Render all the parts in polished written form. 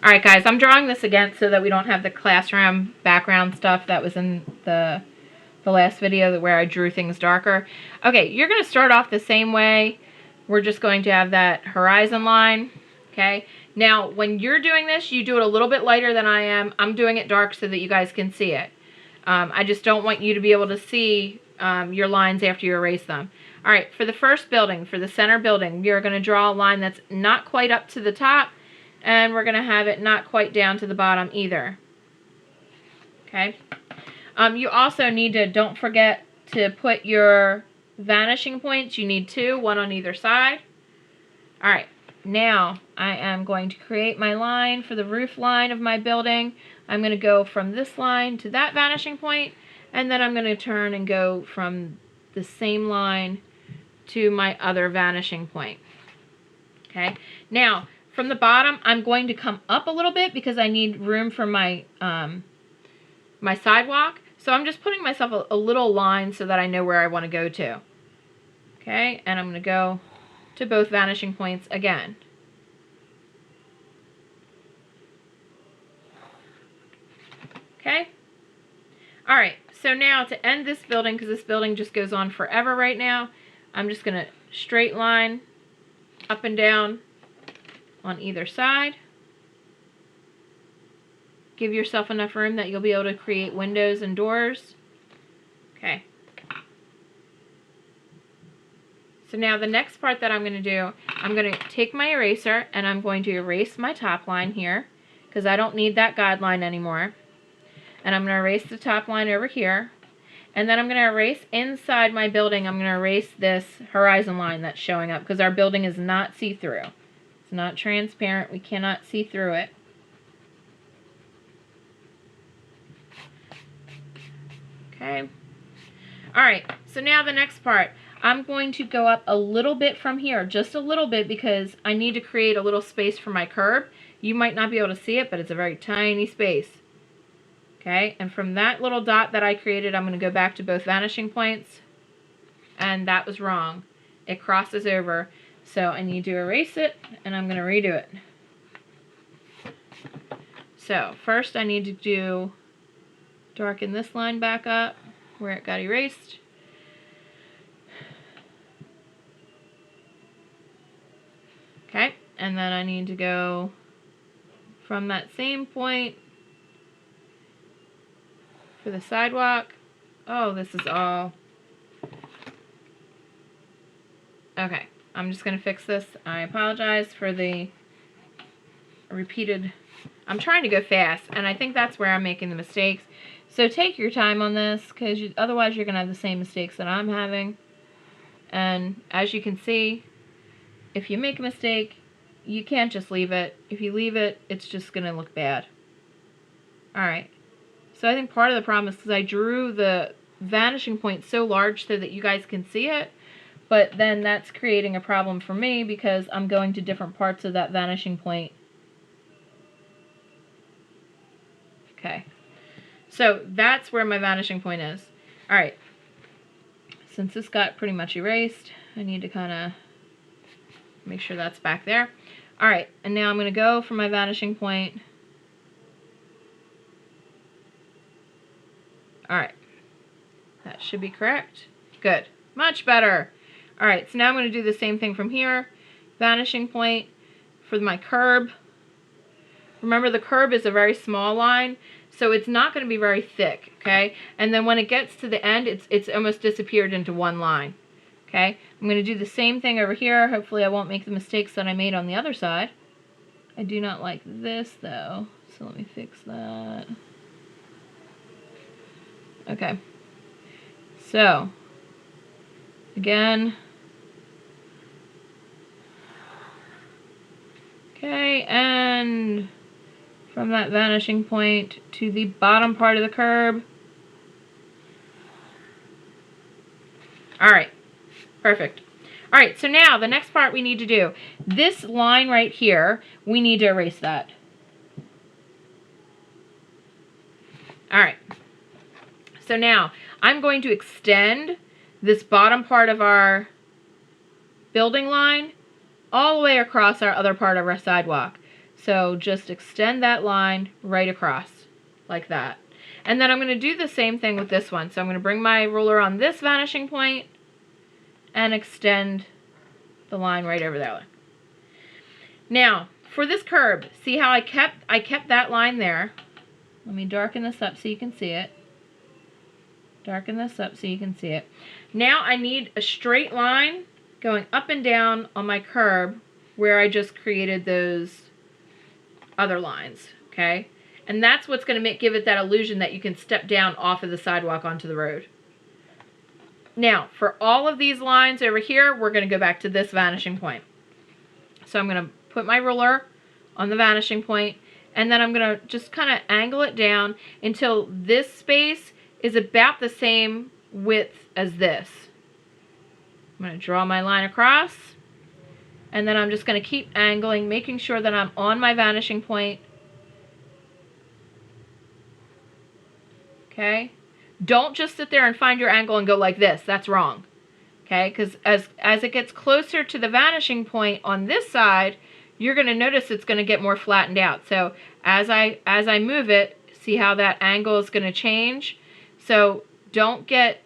Alright guys, I'm drawing this again so that we don't have the classroom background stuff that was in the last video where I drew things darker. Okay, you're going to start off the same way. We're just going to have that horizon line. Okay, now when you're doing this, you do it a little bit lighter than I am. I'm doing it dark so that you guys can see it. I just don't want you to be able to see your lines after you erase them. Alright, for the first building, for the center building, we are going to draw a line that's not quite up to the top, and we're going to have it not quite down to the bottom either. Okay. You also need to, don't forget to put your vanishing points. You need 2, 1 on either side. Alright, now I am going to create my line for the roof line of my building. I'm going to go from this line to that vanishing point, and then I'm going to turn and go from the same line to my other vanishing point. Okay, now from the bottom I'm going to come up a little bit because I need room for my my sidewalk. So I'm just putting myself a little line so that I know where I want to go to. Okay, and I'm going to go to both vanishing points again. Okay. Alright, so now to end this building, because this building just goes on forever right now, I'm just going to straight line up and down on either side. Give yourself enough room that you'll be able to create windows and doors. Okay. So now the next part that I'm going to do, I'm going to take my eraser and I'm going to erase my top line here because I don't need that guideline anymore. And I'm going to erase the top line over here. And then I'm going to erase inside my building, I'm going to erase this horizon line that's showing up because our building is not see-through. It's not transparent. We cannot see through it. Okay. Alright, so now the next part. I'm going to go up a little bit from here, just a little bit, because I need to create a little space for my curb. You might not be able to see it, but it's a very tiny space. Okay, and from that little dot that I created, I'm going to go back to both vanishing points. And that was wrong. It crosses over. So I need to erase it, and I'm going to redo it. So first I need to darken this line back up where it got erased. Okay, and then I need to go from that same point for the sidewalk. Oh, this is all. Okay, I'm just going to fix this. I apologize for the repeated. I'm trying to go fast, and I think that's where I'm making the mistakes. So take your time on this, because otherwise you're going to have the same mistakes that I'm having. And as you can see, if you make a mistake, you can't just leave it. If you leave it, it's just going to look bad. Alright. So I think part of the problem is because I drew the vanishing point so large so that you guys can see it. But then that's creating a problem for me because I'm going to different parts of that vanishing point. Okay. So that's where my vanishing point is. Alright. Since this got pretty much erased, I need to kind of make sure that's back there. Alright, and now I'm going to go for my vanishing point. Alright. That should be correct. Good. Much better. Alright, so now I'm going to do the same thing from here. Vanishing point for my curb. Remember, the curb is a very small line, so it's not going to be very thick, okay? And then when it gets to the end, it's almost disappeared into one line. Okay, I'm going to do the same thing over here. Hopefully I won't make the mistakes that I made on the other side. I do not like this though, so let me fix that. Okay, so again, okay, and from that vanishing point to the bottom part of the curb. Alright. Perfect. Alright, so now the next part we need to do. This line right here, we need to erase that. Alright. So now, I'm going to extend this bottom part of our building line all the way across our other part of our sidewalk. So just extend that line right across like that. And then I'm going to do the same thing with this one. So I'm going to bring my ruler on this vanishing point and extend the line right over there. Now, for this curb, see how I kept that line there. Let me darken this up so you can see it. Darken this up so you can see it. Now I need a straight line going up and down on my curb where I just created those other lines, okay? And that's what's going to give it that illusion that you can step down off of the sidewalk onto the road. Now, for all of these lines over here, we're going to go back to this vanishing point. So I'm going to put my ruler on the vanishing point, and then I'm going to just kind of angle it down until this space is about the same width as this. I'm going to draw my line across, and then I'm just going to keep angling, making sure that I'm on my vanishing point. Okay? Don't just sit there and find your angle and go like this. That's wrong. Okay? Because as it gets closer to the vanishing point on this side, you're going to notice it's going to get more flattened out. So as I move it, see how that angle is going to change? So don't get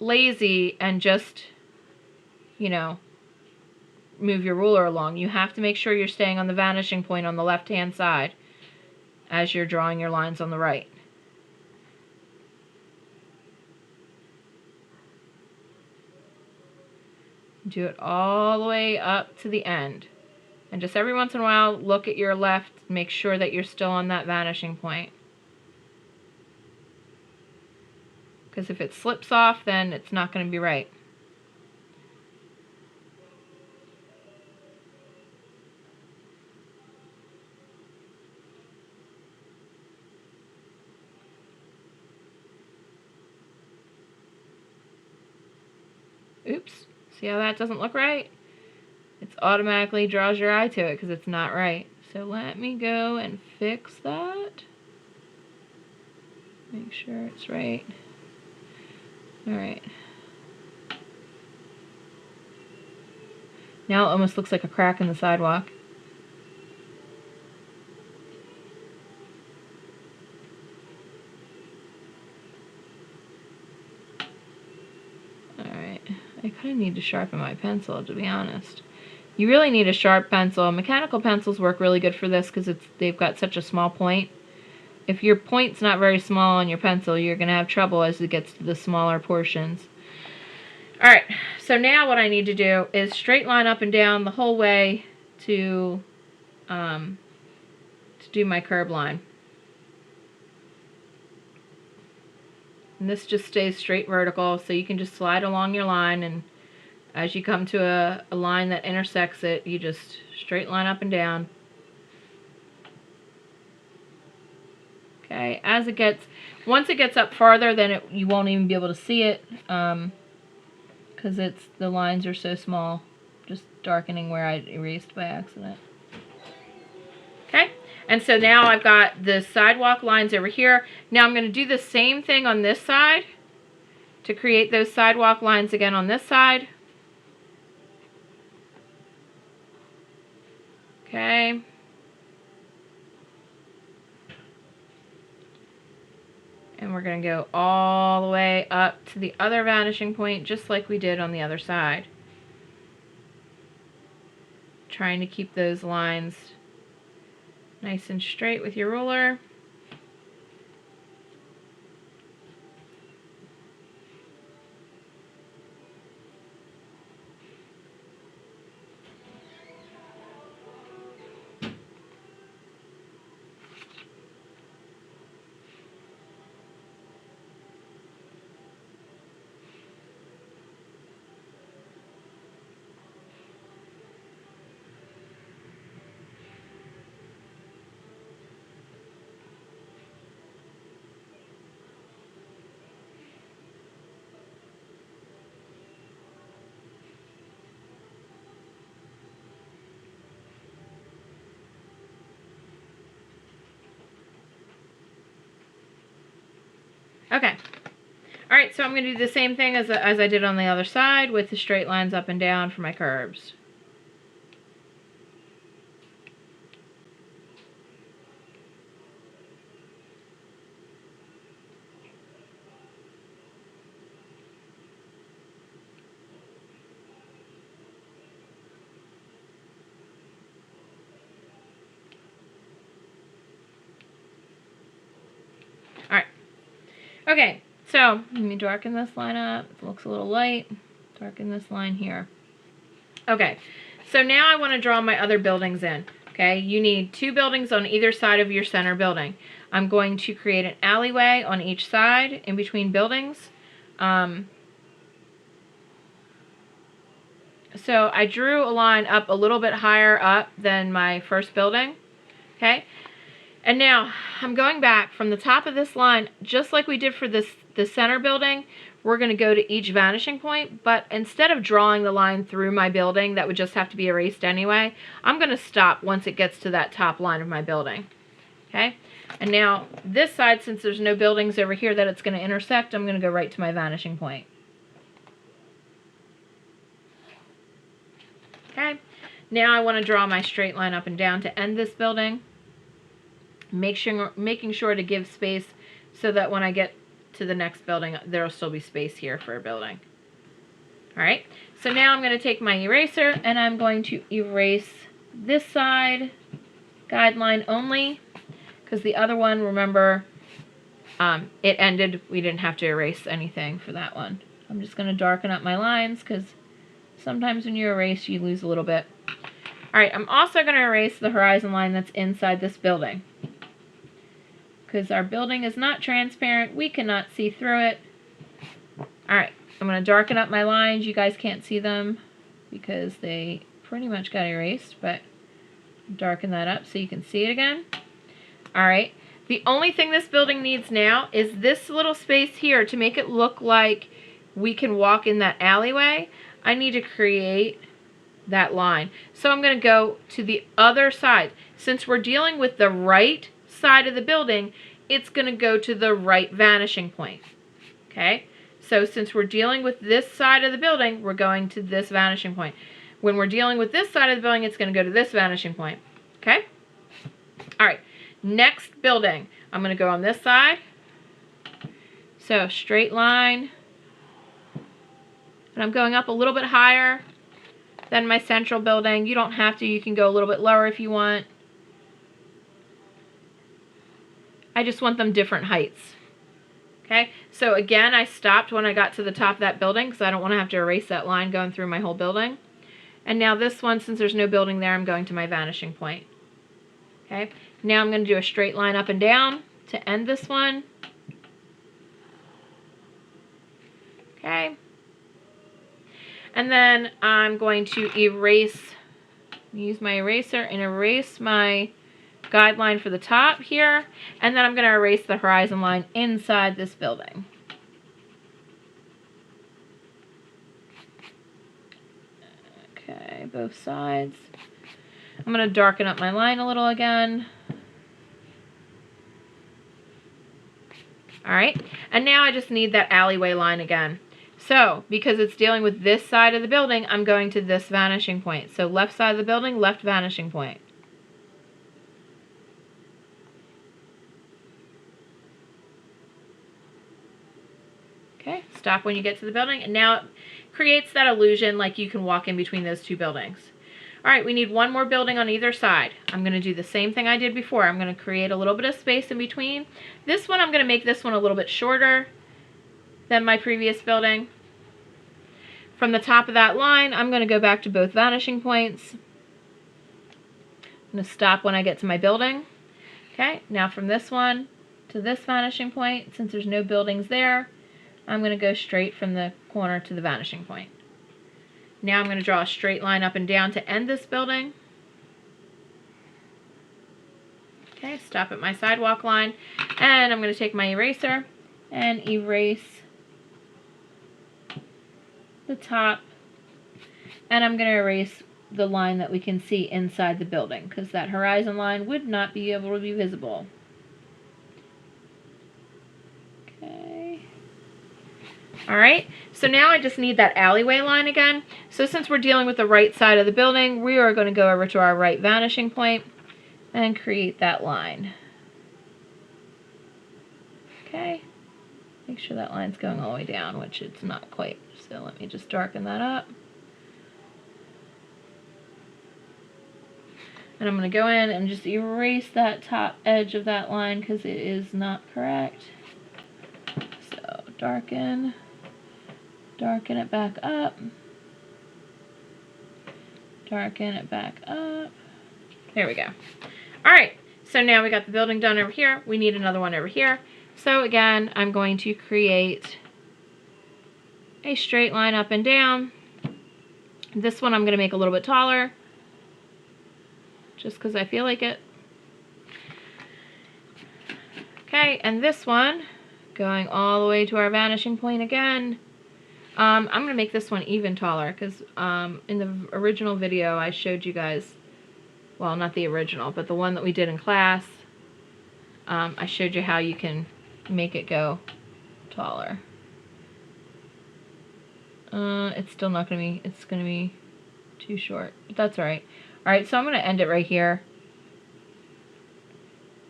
lazy and just, you know, move your ruler along. You have to make sure you're staying on the vanishing point on the left-hand side as you're drawing your lines on the right. Do it all the way up to the end. And just every once in a while, look at your left, make sure that you're still on that vanishing point. Because if it slips off, then it's not going to be right. Oops. See how that doesn't look right? It automatically draws your eye to it because it's not right. So let me go and fix that. Make sure it's right. Alright. Now it almost looks like a crack in the sidewalk. Alright. I kind of need to sharpen my pencil, to be honest. You really need a sharp pencil. Mechanical pencils work really good for this because they've got such a small point. If your point's not very small on your pencil, you're going to have trouble as it gets to the smaller portions. Alright, so now what I need to do is straight line up and down the whole way to do my curb line. And this just stays straight vertical, so you can just slide along your line, and as you come to a line that intersects it, you just straight line up and down. Okay, once it gets up farther, then you won't even be able to see it, because the lines are so small. Just darkening where I erased by accident. Okay, and so now I've got the sidewalk lines over here. Now I'm going to do the same thing on this side to create those sidewalk lines again on this side. Okay. And we're going to go all the way up to the other vanishing point, just like we did on the other side. Trying to keep those lines nice and straight with your ruler. Okay. Alright, so I'm going to do the same thing as I did on the other side with the straight lines up and down for my curves. Okay, so let me darken this line up. It looks a little light. Darken this line here. Okay, so now I want to draw my other buildings in. Okay, you need 2 buildings on either side of your center building. I'm going to create an alleyway on each side in between buildings. So I drew a line up a little bit higher up than my first building. Okay, and now I'm going back from the top of this line, just like we did for the center building. We're going to go to each vanishing point, but instead of drawing the line through my building, that would just have to be erased anyway, I'm going to stop once it gets to that top line of my building. Okay, and now this side, since there's no buildings over here that it's going to intersect, I'm going to go right to my vanishing point. Okay, now I want to draw my straight line up and down to end this building. Making sure to give space so that when I get to the next building, there'll still be space here for a building. Alright, so now I'm going to take my eraser and I'm going to erase this side guideline only, because the other one, remember, it ended. We didn't have to erase anything for that one. I'm just going to darken up my lines because sometimes when you erase, you lose a little bit. Alright, I'm also going to erase the horizon line that's inside this building, because our building is not transparent. We cannot see through it. Alright, I'm going to darken up my lines. You guys can't see them because they pretty much got erased, but darken that up so you can see it again. Alright, the only thing this building needs now is this little space here to make it look like we can walk in that alleyway. I need to create that line. So I'm going to go to the other side. Since we're dealing with the right side of the building, it's going to go to the right vanishing point. Okay, so since we're dealing with this side of the building, we're going to this vanishing point. When we're dealing with this side of the building, it's going to go to this vanishing point. Okay, alright, next building, I'm going to go on this side. So straight line, and I'm going up a little bit higher than my central building. You don't have to, you can go a little bit lower if you want. I just want them different heights. Okay, so again, I stopped when I got to the top of that building because I don't want to have to erase that line going through my whole building. And now this one, since there's no building there, I'm going to my vanishing point. Okay, now I'm going to do a straight line up and down to end this one. Okay, and then I'm going to use my eraser and erase my guideline for the top here, and then I'm going to erase the horizon line inside this building. Okay, both sides. I'm going to darken up my line a little again. Alright, and now I just need that alleyway line again. So, because it's dealing with this side of the building, I'm going to this vanishing point. So left side of the building, left vanishing point. Okay, stop when you get to the building, and now it creates that illusion like you can walk in between those 2 buildings. Alright, we need one more building on either side. I'm going to do the same thing I did before. I'm going to create a little bit of space in between. This one, I'm going to make this one a little bit shorter than my previous building. From the top of that line, I'm going to go back to both vanishing points. I'm going to stop when I get to my building. Okay, now from this one to this vanishing point, since there's no buildings there, I'm going to go straight from the corner to the vanishing point. Now I'm going to draw a straight line up and down to end this building. Okay, stop at my sidewalk line, and I'm going to take my eraser and erase the top, and I'm going to erase the line that we can see inside the building, because that horizon line would not be able to be visible. Okay. Alright, so now I just need that alleyway line again. So since we're dealing with the right side of the building, we are going to go over to our right vanishing point and create that line. Okay, make sure that line's going all the way down, which it's not quite. So let me just darken that up. And I'm going to go in and just erase that top edge of that line because it is not correct. darken it back up, darken it back up. There we go. All right, so now we got the building done over here. We need another one over here. So again, I'm going to create a straight line up and down. This one I'm going to make a little bit taller, just because I feel like it. Okay, and this one, going all the way to our vanishing point again. I'm going to make this one even taller, because in the original video I showed you guys, well, not the original, but the one that we did in class, I showed you how you can make it go taller. It's still not going to be, it's going to be too short, but that's alright. Alright, so I'm going to end it right here.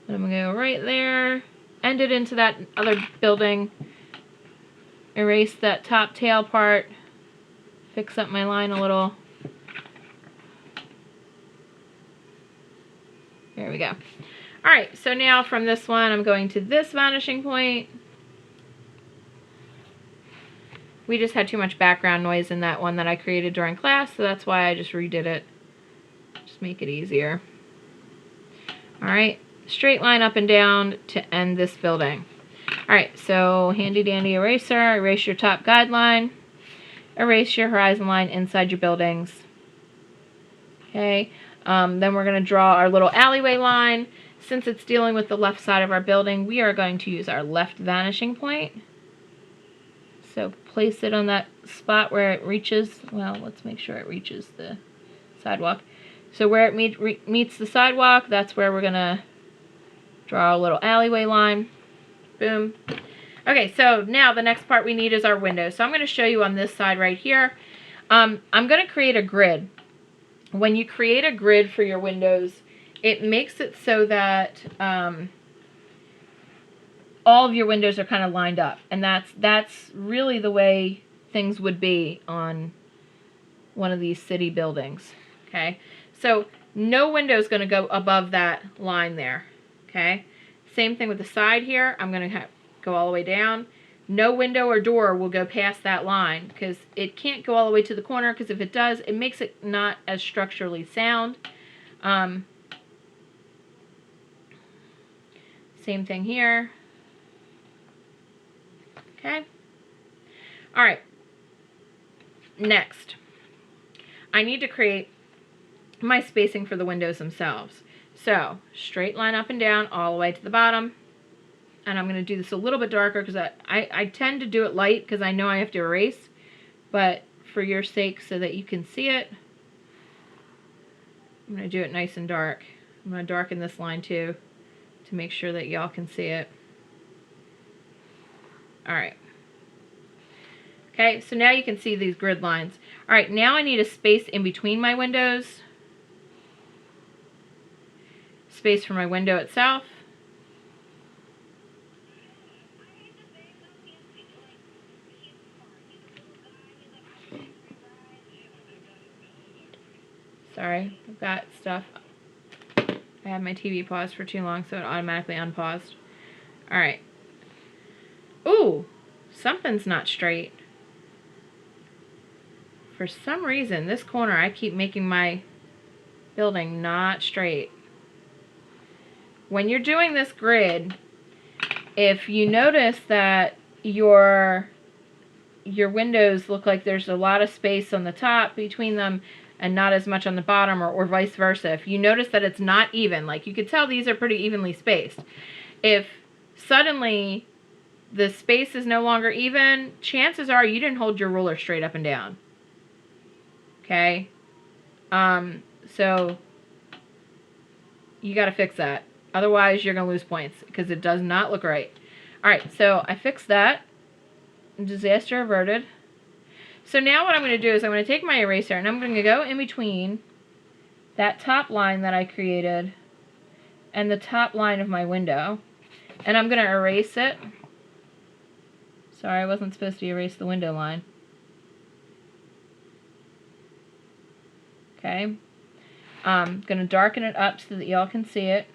And I'm going to go right there, end it into that other building, erase that top tail part, fix up my line a little. There we go. Alright, so now from this one, I'm going to this vanishing point. We just had too much background noise in that one that I created during class, so that's why I just redid it. Just make it easier. Alright, straight line up and down to end this building. Alright, so handy dandy eraser, erase your top guideline, erase your horizon line inside your buildings. Okay, then we're going to draw our little alleyway line. Since it's dealing with the left side of our building, we are going to use our left vanishing point. So place it on that spot where it reaches, well, let's make sure it reaches the sidewalk. So where it meets the sidewalk, that's where we're going to draw a little alleyway line. Boom. Okay, so now the next part we need is our window. So I'm going to show you on this side right here. I'm going to create a grid. When you create a grid for your windows, it makes it so that all of your windows are kind of lined up, and that's really the way things would be on one of these city buildings. Okay, so no window is going to go above that line there. Okay, same thing with the side here. I'm going to go all the way down. No window or door will go past that line, because it can't go all the way to the corner, because if it does, it makes it not as structurally sound. Same thing here. Okay. All right. Next, I need to create my spacing for the windows themselves. So, straight line up and down all the way to the bottom. And I'm going to do this a little bit darker, because I tend to do it light because I know I have to erase. But for your sake, so that you can see it, I'm going to do it nice and dark. I'm going to darken this line too, to make sure that y'all can see it. Alright. Okay, so now you can see these grid lines. Alright, now I need a space in between my windows. Space for my window itself. Sorry, I've got stuff. I had my TV paused for too long, so it automatically unpaused. Alright. Ooh, something's not straight. For some reason, this corner, I keep making my building not straight. When you're doing this grid, if you notice that your windows look like there's a lot of space on the top between them and not as much on the bottom, or vice versa, if you notice that it's not even, like you could tell these are pretty evenly spaced. If suddenly the space is no longer even, chances are you didn't hold your ruler straight up and down. Okay? So you got to fix that. Otherwise, you're going to lose points, because it does not look right. Alright, so I fixed that. Disaster averted. So now what I'm going to do is I'm going to take my eraser and I'm going to go in between that top line that I created and the top line of my window. And I'm going to erase it. Sorry, I wasn't supposed to erase the window line. Okay. I'm going to darken it up so that y'all can see it.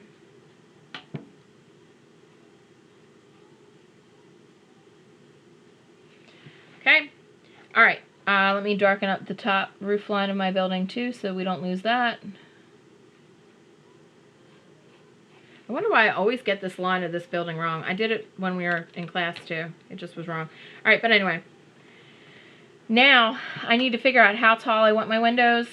All right, let me darken up the top roof line of my building too so we don't lose that. I wonder why I always get this line of this building wrong. I did it when we were in class too. It just was wrong. All right, but anyway. Now, I need to figure out how tall I want my windows.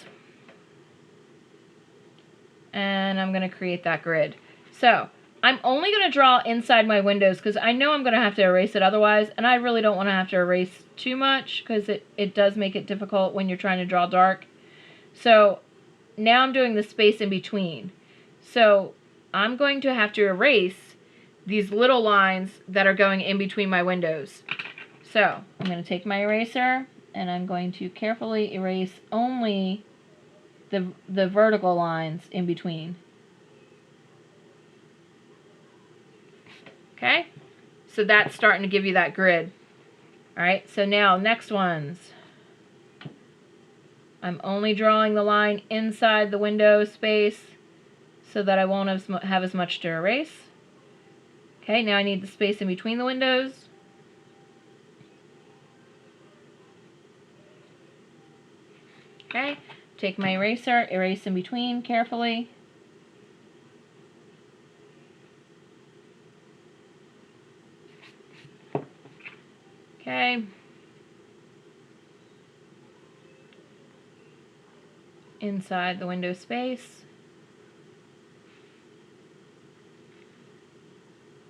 And I'm going to create that grid. So, I'm only going to draw inside my windows because I know I'm going to have to erase it otherwise. And I really don't want to have to erase too much because it does make it difficult when you're trying to draw dark. So, now I'm doing the space in between. So, I'm going to have to erase these little lines that are going in between my windows. So, I'm going to take my eraser and I'm going to carefully erase only the vertical lines in between. Okay? So that's starting to give you that grid. Alright, so now next ones. I'm only drawing the line inside the window space so that I won't have as much to erase. Okay, now I need the space in between the windows. Okay, take my eraser, erase in between carefully. Okay. Inside the window space.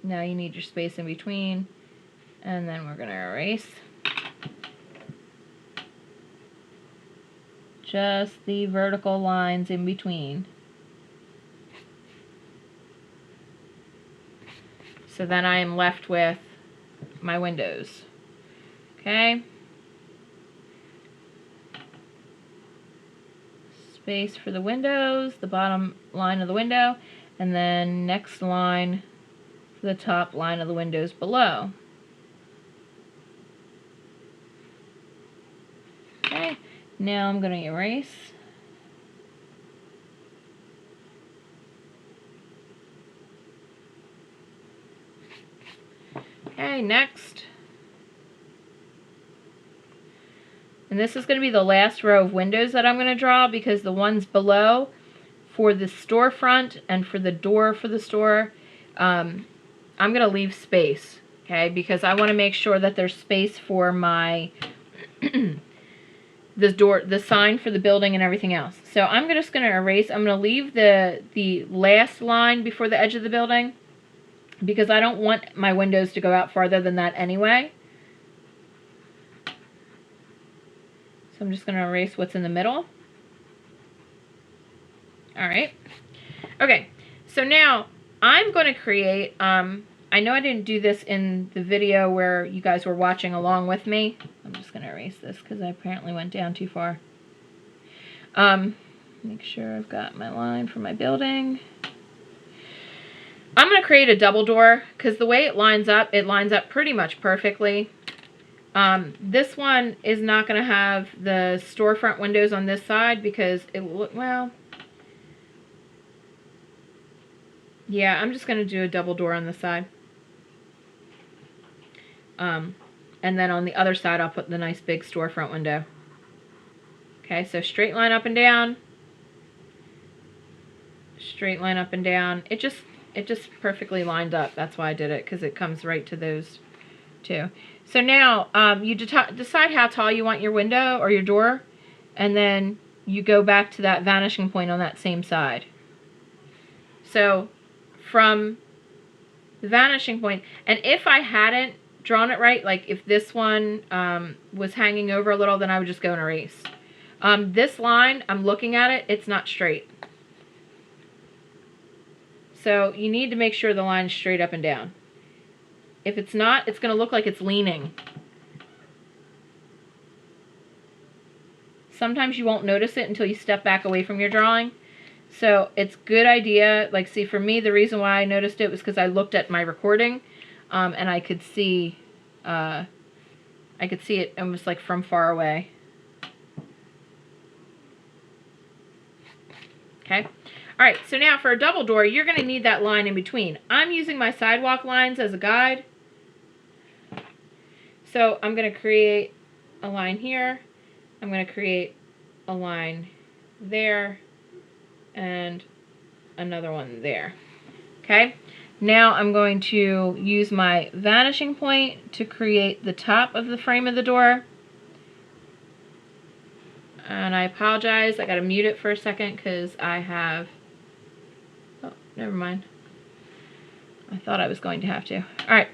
Now you need your space in between, and then we're going to erase just the vertical lines in between. So then I am left with my windows. Okay. Space for the windows, the bottom line of the window, and then next line for the top line of the windows below. Okay, now I'm going to erase. Okay, next. And this is going to be the last row of windows that I'm going to draw because the ones below for the storefront and for the door for the store, I'm going to leave space, okay, because I want to make sure that there's space for my the sign for the building and everything else. So I'm just going to erase. I'm going to leave the last line before the edge of the building because I don't want my windows to go out farther than that anyway. So I'm just going to erase what's in the middle. Alright. Okay, so now I'm going to create, I know I didn't do this in the video where you guys were watching along with me. I'm just going to erase this because I apparently went down too far. Make sure I've got my line for my building. I'm going to create a double door because the way it lines up pretty much perfectly. This one is not going to have the storefront windows on this side because well, yeah, I'm just going to do a double door on this side. And then on the other side, I'll put the nice big storefront window. Okay, so straight line up and down. Straight line up and down. It just perfectly lined up. That's why I did it, because it comes right to those two. So now you decide how tall you want your window or your door, and then you go back to that vanishing point on that same side. So from the vanishing point, and if I hadn't drawn it right, like if this one was hanging over a little, then I would just go and erase. This line, I'm looking at it, it's not straight. So you need to make sure the line is straight up and down. If it's not, it's going to look like it's leaning. Sometimes you won't notice it until you step back away from your drawing. So it's a good idea, like see for me the reason why I noticed it was because I looked at my recording and I could see it almost like from far away. Okay. Alright, so now for a double door, you're going to need that line in between. I'm using my sidewalk lines as a guide. So I'm going to create a line here. I'm going to create a line there and another one there. Okay, now I'm going to use my vanishing point to create the top of the frame of the door. And I apologize, I gotta mute it for a second because I have, oh, never mind. I thought I was going to have to. Alright.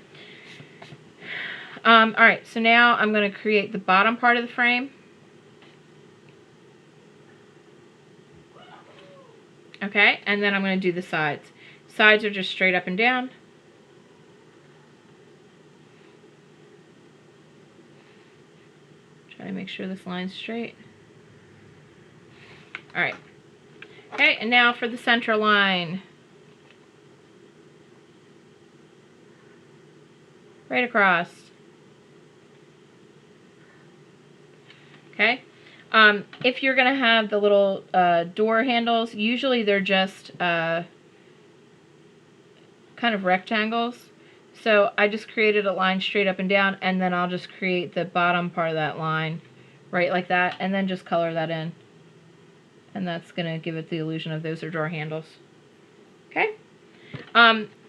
Alright, so now I'm going to create the bottom part of the frame. Okay, and then I'm going to do the sides. Sides are just straight up and down. Try to make sure this line's straight. Alright. Okay, and now for the center line. Right across. Okay. If you're going to have the little door handles, usually they're just kind of rectangles. So I just created a line straight up and down, and then I'll just create the bottom part of that line right like that, and then just color that in. And that's going to give it the illusion of those are door handles. Okay?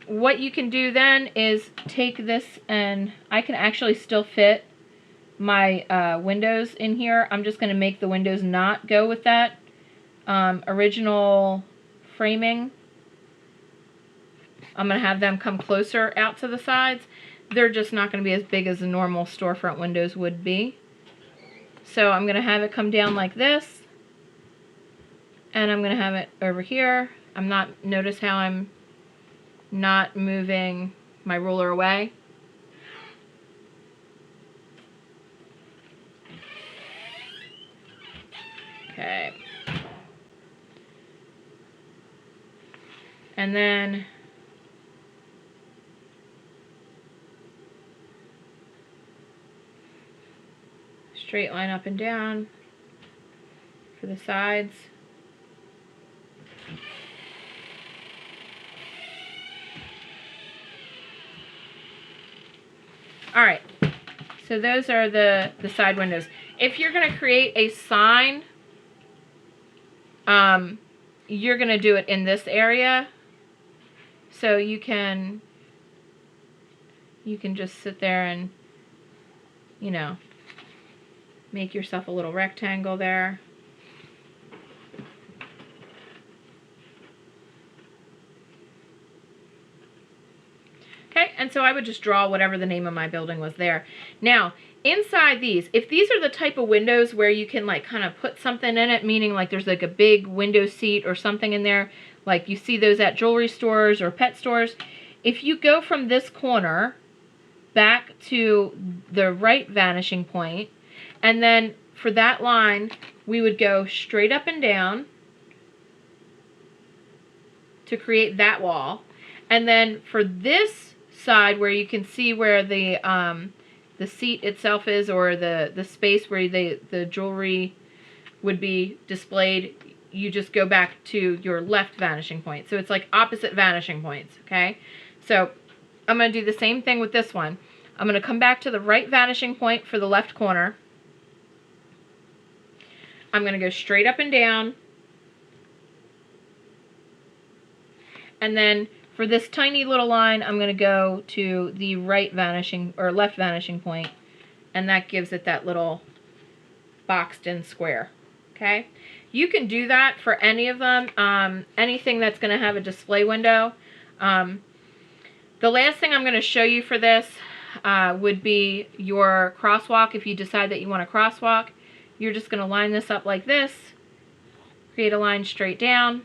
What you can do then is take this, and I can actually still fit my windows in here. I'm just going to make the windows not go with that original framing. I'm going to have them come closer out to the sides. They're just not going to be as big as the normal storefront windows would be. So I'm going to have it come down like this. And I'm going to have it over here. Notice how I'm not moving my ruler away. Okay. And then straight line up and down for the sides. Alright, so those are the side windows. If you're going to create a sign, you're going to do it in this area. So you can just sit there and, you know, make yourself a little rectangle there. Okay, and so I would just draw whatever the name of my building was there. Now, inside these, if these are the type of windows where you can like kind of put something in it, meaning like there's like a big window seat or something in there, like you see those at jewelry stores or pet stores, if you go from this corner back to the right vanishing point, and then for that line, we would go straight up and down to create that wall. And then for this side where you can see where the seat itself is, or the space where the jewelry would be displayed, you just go back to your left vanishing point. So it's like opposite vanishing points, okay? So I'm going to do the same thing with this one. I'm going to come back to the right vanishing point for the left corner. I'm going to go straight up and down. And then for this tiny little line, I'm going to go to the right vanishing or left vanishing point, and that gives it that little boxed in square. Okay, you can do that for any of them, anything that's going to have a display window. The last thing I'm going to show you for this would be your crosswalk. If you decide that you want a crosswalk, you're just going to line this up like this, create a line straight down.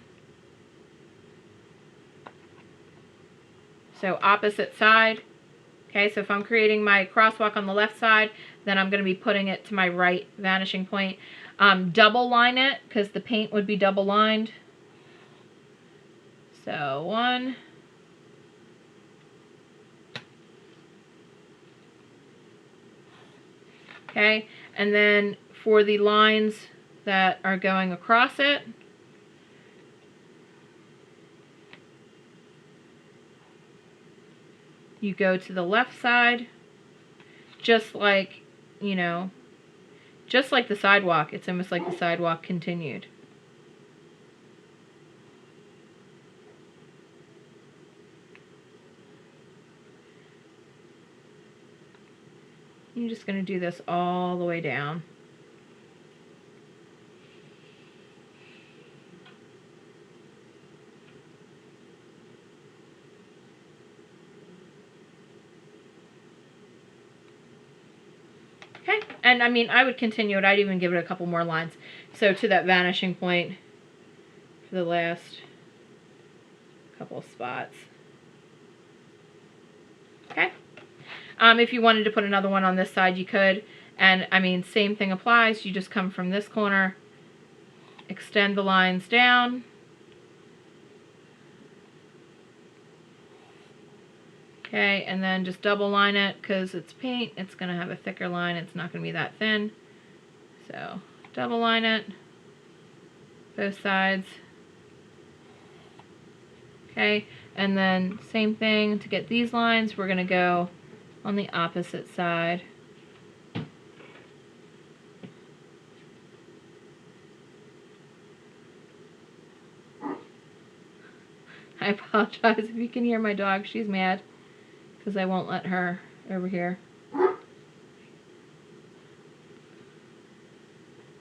So opposite side. Okay, so if I'm creating my crosswalk on the left side, then I'm going to be putting it to my right vanishing point. Double line it, because the paint would be double lined. So 1. Okay, and then for the lines that are going across it, you go to the left side, just like, you know, Just like the sidewalk. It's almost like the sidewalk continued. You're just going to do this all the way down. Okay, and I mean, I would continue it. I'd even give it a couple more lines. So to that vanishing point for the last couple spots. Okay. If you wanted to put another one on this side, you could. And I mean, same thing applies. You just come from this corner, extend the lines down. Okay, and then just double line it because it's paint. It's going to have a thicker line. It's not going to be that thin. So double line it, both sides. Okay, and then same thing to get these lines. We're going to go on the opposite side. I apologize if you can hear my dog. She's mad because I won't let her over here.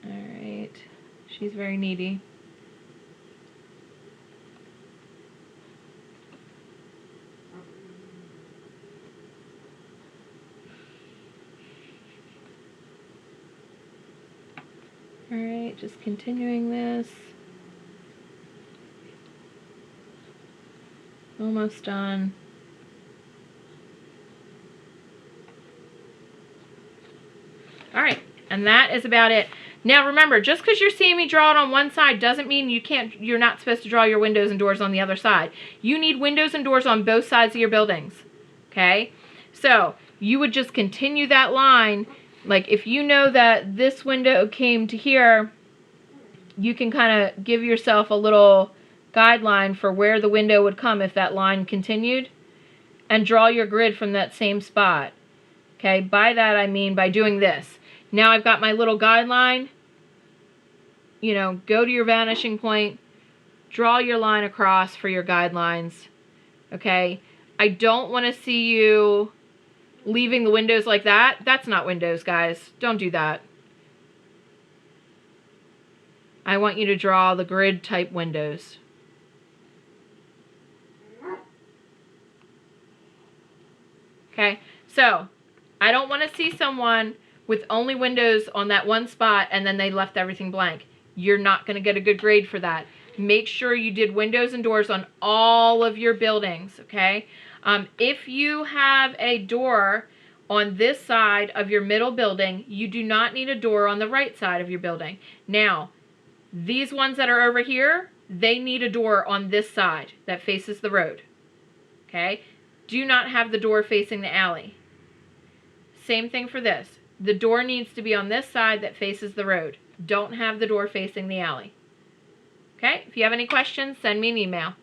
Alright. She's very needy. Alright, just continuing this. Almost done. Alright, and that is about it. Now remember, just because you're seeing me draw it on one side doesn't mean you're not supposed to draw your windows and doors on the other side. You need windows and doors on both sides of your buildings. Okay? So, you would just continue that line. Like, if you know that this window came to here, you can kind of give yourself a little guideline for where the window would come if that line continued, and draw your grid from that same spot. Okay, by that I mean by doing this. Now I've got my little guideline. You know, go to your vanishing point, draw your line across for your guidelines. Okay, I don't want to see you leaving the windows like that. That's not windows, guys. Don't do that. I want you to draw the grid type windows. Okay, so I don't want to see someone with only windows on that one spot and then they left everything blank. You're not going to get a good grade for that. Make sure you did windows and doors on all of your buildings, okay? If you have a door on this side of your middle building, you do not need a door on the right side of your building. Now, these ones that are over here, they need a door on this side that faces the road, okay? Do not have the door facing the alley. Same thing for this. The door needs to be on this side that faces the road. Don't have the door facing the alley. Okay? If you have any questions, send me an email.